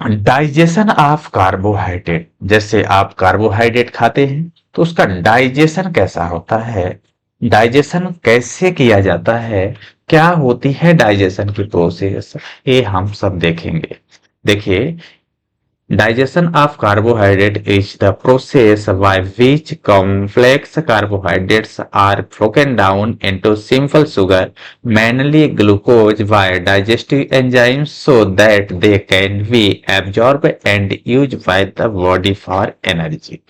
Digestion of carbohydrate, जैसे आप carbohydrate खाते हैं तो उसका डाइजेशन कैसा होता है, डाइजेशन कैसे किया जाता है, क्या होती है डाइजेशन की प्रोसेस, ये हम सब देखेंगे। देखिए, digestion of carbohydrate is the process by which complex carbohydrates are broken down into simple sugar, mainly glucose, by digestive enzymes so that they can be absorbed and used by the body for energy।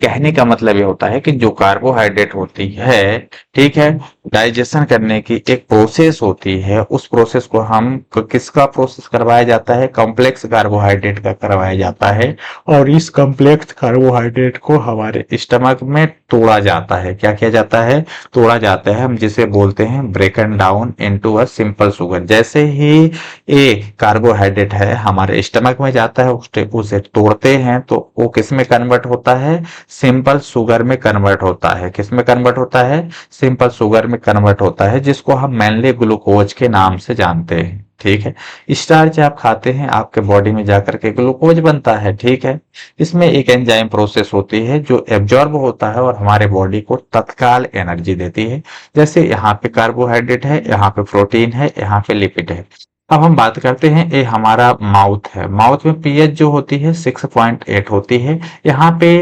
कहने का मतलब ये होता है कि जो carbohydrate होती है, ठीक है, डाइजेशन करने की एक प्रोसेस होती है, उस प्रोसेस को हम किसका प्रोसेस करवाया जाता है, कॉम्प्लेक्स कार्बोहाइड्रेट का करवाया जाता है। और इस कॉम्प्लेक्स कार्बोहाइड्रेट को हमारे स्टमक में तोड़ा जाता है। क्या किया जाता है? तोड़ा जाता है, हम जिसे बोलते हैं ब्रेकन down into a simple sugar. जैसे ही ये कार्बोहाइड्रेट है हमारे स्टमक में जाता है, उसे तोड़ते हैं तो वो किस में कन्वर्ट होता है? सिंपल शुगर में कन्वर्ट होता है। किस में कन्वर्ट होता है? सिंपल शुगर में कन्वर्ट होता है, जिसको हम मेनली ग्लूकोज के नाम से जानते हैं। ठीक है, स्टार्च आप खाते हैं, आपके बॉडी में जाकर के ग्लूकोज बनता है। ठीक है, इसमें एक एंजाइम प्रोसेस होती है जो एब्जॉर्ब होता है और हमारे बॉडी को तत्काल एनर्जी देती है। जैसे यहाँ पे कार्बोहाइड्रेट है, यहाँ पे प्रोटीन है, यहाँ पे लिपिड है। अब हम बात करते हैं, ये हमारा माउथ है, माउथ में पीएच जो होती है 6.8 होती है। यहाँ पे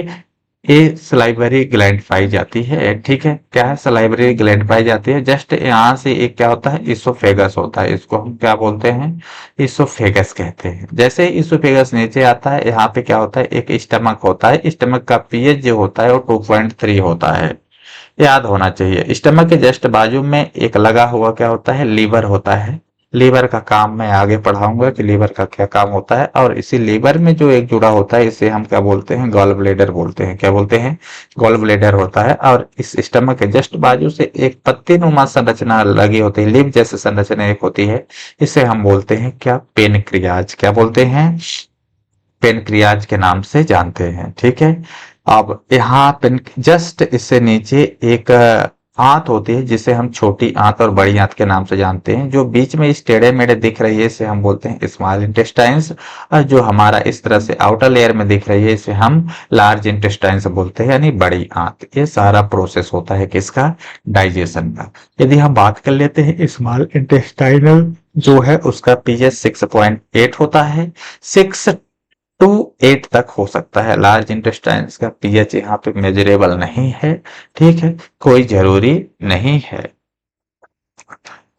ये सलाइवरी ग्लैंड पाई जाती है। ठीक है, क्या है? सलाइवरी ग्लैंड पाई जाती है। जस्ट यहाँ से एक क्या होता है? इसोफेगस होता है, इसको हम क्या बोलते हैं? इसोफेगस कहते हैं। जैसे इसोफेगस नीचे आता है, यहाँ पे क्या होता है? एक स्टमक होता है, स्टमक का पीएच जो होता है वो 2.3 होता है। याद होना चाहिए। स्टमक के जस्ट बाजू में एक लगा हुआ क्या होता है? लीवर होता है। लीवर का काम मैं आगे पढ़ाऊंगा कि लीवर का क्या काम होता है। और इसी लीवर में जो एक जुड़ा होता है, इसे हम क्या बोलते हैं? गॉल ब्लेडर बोलते हैं। क्या बोलते हैं? गॉल ब्लेडर होता है। और इस स्टमक के जस्ट बाजू से एक पत्ती नुमा संरचना लगी होती है, लिप जैसी संरचना एक होती है, इसे हम बोलते हैं क्या? पेनक्रियाज। क्या बोलते हैं? पेनक्रियाज के नाम से जानते हैं। ठीक है, अब यहाँ पेन जस्ट इससे नीचे एक आंत होती है, जिसे हम छोटी आंत और बड़ी आंत के नाम से जानते हैं। जो बीच में इस टेढ़े मेढ़े दिख रही है, इसे हम बोलते हैं स्मॉल इंटेस्टाइन्स। और जो हमारा इस तरह से आउटर लेयर में दिख रही है, इसे हम लार्ज इंटेस्टाइन्स बोलते हैं, यानी बड़ी आंत। ये सारा प्रोसेस होता है किसका? डाइजेशन का। यदि हम बात कर लेते हैं स्मॉल इंटेस्टाइनल जो है, उसका पीएच 6.8 होता है। 6 to 8 तक हो सकता है। लार्ज इंटेस्टाइन्स का पीएच यहाँ पे मेजरेबल नहीं है। ठीक है, कोई जरूरी नहीं है।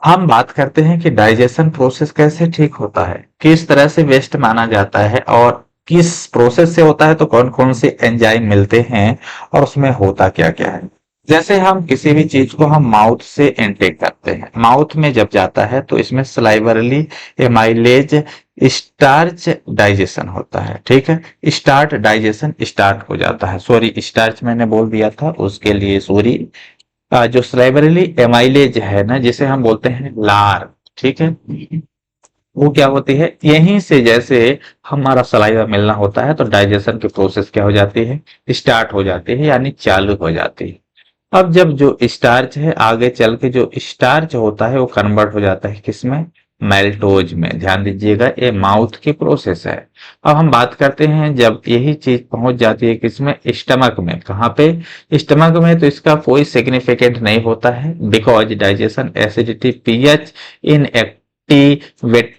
हम बात करते हैं कि डाइजेशन प्रोसेस कैसे ठीक होता है, किस तरह से वेस्ट माना जाता है, और किस प्रोसेस से होता है, तो कौन कौन से एंजाइम मिलते हैं और उसमें होता क्या क्या है। जैसे हम किसी भी चीज को हम माउथ से इनटेक करते हैं, माउथ में जब जाता है तो इसमें स्लाइवरली एमाइलेज स्टार्च डाइजेशन होता है। ठीक है, स्टार्ट डाइजेशन स्टार्ट हो जाता है। सॉरी, स्टार्च मैंने बोल दिया था, उसके लिए सॉरी। जो स्लाइवरली एमाइलेज है ना, जिसे हम बोलते हैं लार, ठीक है, वो क्या होती है? यहीं से जैसे हमारा सलाइवा मिलना होता है तो डाइजेशन की प्रोसेस क्या हो जाती है? स्टार्ट हो जाती है, यानी चालू हो जाती है। अब जब जो स्टार्च है, आगे चल के जो स्टार्च होता है वो कन्वर्ट हो जाता है किसमें? मैल्टोज में। ध्यान दीजिएगा, ये माउथ की प्रोसेस है। अब हम बात करते हैं, जब यही चीज पहुंच जाती है किसमें? स्टमक में। कहाँ पे? स्टमक में। तो इसका कोई सिग्निफिकेंट नहीं होता है, because digestion acidity pH in activate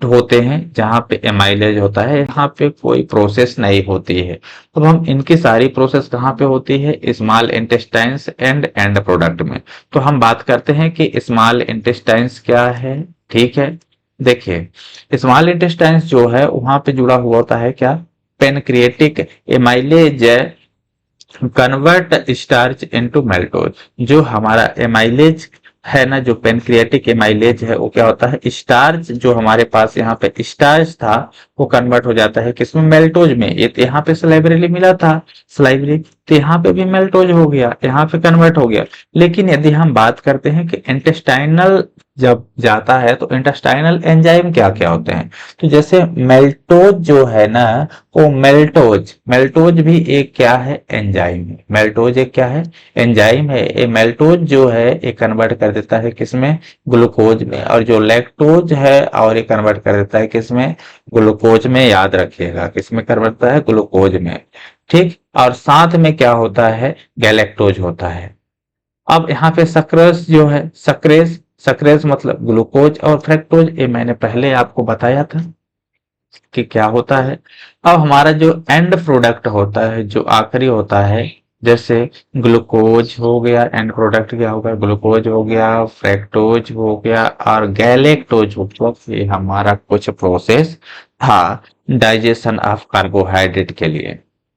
होते हैं। जहां पे एमाइलेज होता है, यहाँ पे कोई प्रोसेस नहीं होती है। अब हम इनकी सारी प्रोसेस कहाँ पे होती है? स्मॉल इंटेस्टाइन्स एंड प्रोडक्ट में। तो हम बात करते हैं कि स्मॉल इंटेस्टाइन्स क्या है। ठीक है, देखिए, स्मॉल इंटेस्टाइन्स जो है वहां पे जुड़ा हुआ होता है क्या? Pancreatic amylase convert starch into maltose. जो हमारा एमाइलेज है ना, जो पेनक्रियाटिक एमाइलेज है, वो क्या होता है? स्टार्च जो हमारे पास यहाँ पे स्टार्च था, वो कन्वर्ट हो जाता है किसमें? मेल्टोज में। ये तो यहाँ पे स्लाइवरी मिला था, स्लाइवरी, तो यहाँ पे भी मेल्टोज हो गया, यहाँ पे कन्वर्ट हो गया। लेकिन यदि हम बात करते हैं कि इंटेस्टाइनल जब जाता है तो इंटेस्टाइनल एंजाइम क्या क्या होते हैं। तो जैसे मेल्टोज जो है ना, वो मेल्टोज मेल्टोज भी एक क्या है, एंजाइम है। मेल्टोज एक क्या है, एंजाइम है। ये मेल्टोज जो है ये कन्वर्ट कर देता है किसमें, ग्लूकोज में। और जो लैक्टोज है और ये कन्वर्ट कर देता है किसमें, ग्लूकोज में। याद रखिएगा किसमें कन्वर्ट होता है, ग्लूकोज में। ठीक, और साथ में क्या होता है, गैलेक्टोज होता है। अब यहाँ पे सक्रेस जो है, सक्रेस सक्रेस मतलब ग्लूकोज, और फ्रक्टोज ये मैंने पहले आपको बताया था कि क्या होता है। अब हमारा जो एंड प्रोडक्ट होता है, जो आखिरी होता है, जैसे ग्लूकोज हो गया, एंड प्रोडक्ट क्या होगा, ग्लूकोज हो गया, फ्रक्टोज हो गया और गैलेक्टोज हो गया। ये हमारा कुछ प्रोसेस था डाइजेशन ऑफ कार्बोहाइड्रेट के लिए।